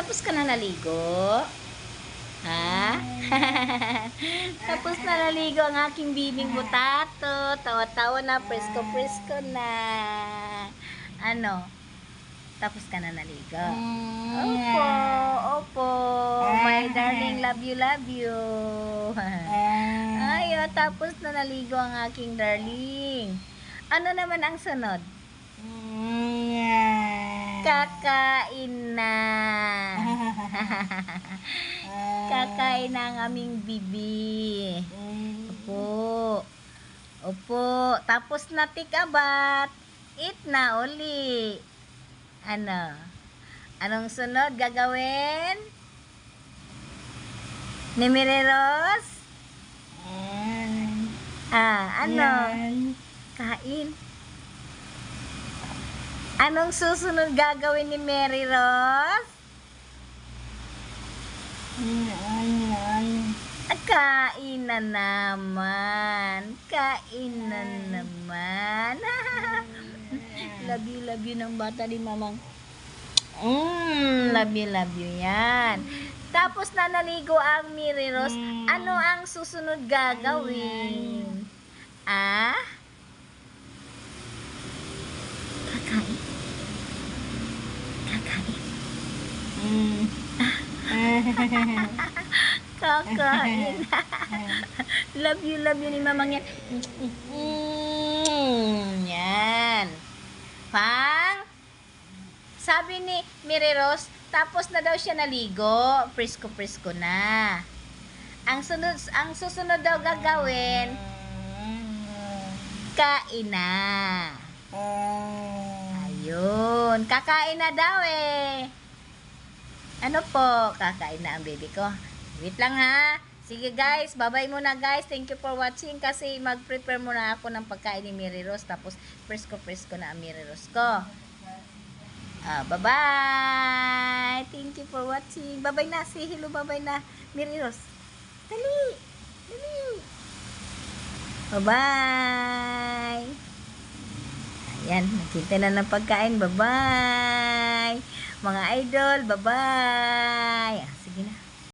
Tapos ka na naligo? Ha? Tapos na naligo ang aking bibing butato. Tawa-tawa na, presko-presko na. Ano? Tapos ka na naligo? Opo, opo. My darling, love you, love you. Ay, tapos na naligo ang aking darling. Ano naman ang sunod? Kakain na. Kakain na ang aming bibi. Opo. Opo. Tapos na tikabat. Eat na uli. Ano? Anong sunod gagawin? Ni Mireros? Ano? Kain. Anong susunod gagawin ni Mary Rose? Kain na naman. Kain na naman. Love you ng bata ni mamang. Love you yan. Tapos na naligo ang Mary Rose. Ano ang susunod gagawin? Kakain. Kakain. Love you ni mamang yan. Yan. Pang, sabi ni Mary Rose, tapos na daw siya naligo. Presko na. Ang susunod daw gagawin, kain na. Ayun. Kakain na daw eh. Ano po? Kakain na ang baby ko. Wait lang ha. Sige guys. Bye-bye muna guys. Thank you for watching. Kasi mag-prepare muna ako ng pagkain ni Mary Rose. Tapos presko na ang Mary Rose ko. Bye-bye. Thank you for watching. Bye-bye na. Say hello. Bye-bye na. Mary Rose. Dali. Bye-bye. Ayan, nakita na ng pagkain. Bye-bye. Mga idol, bye-bye.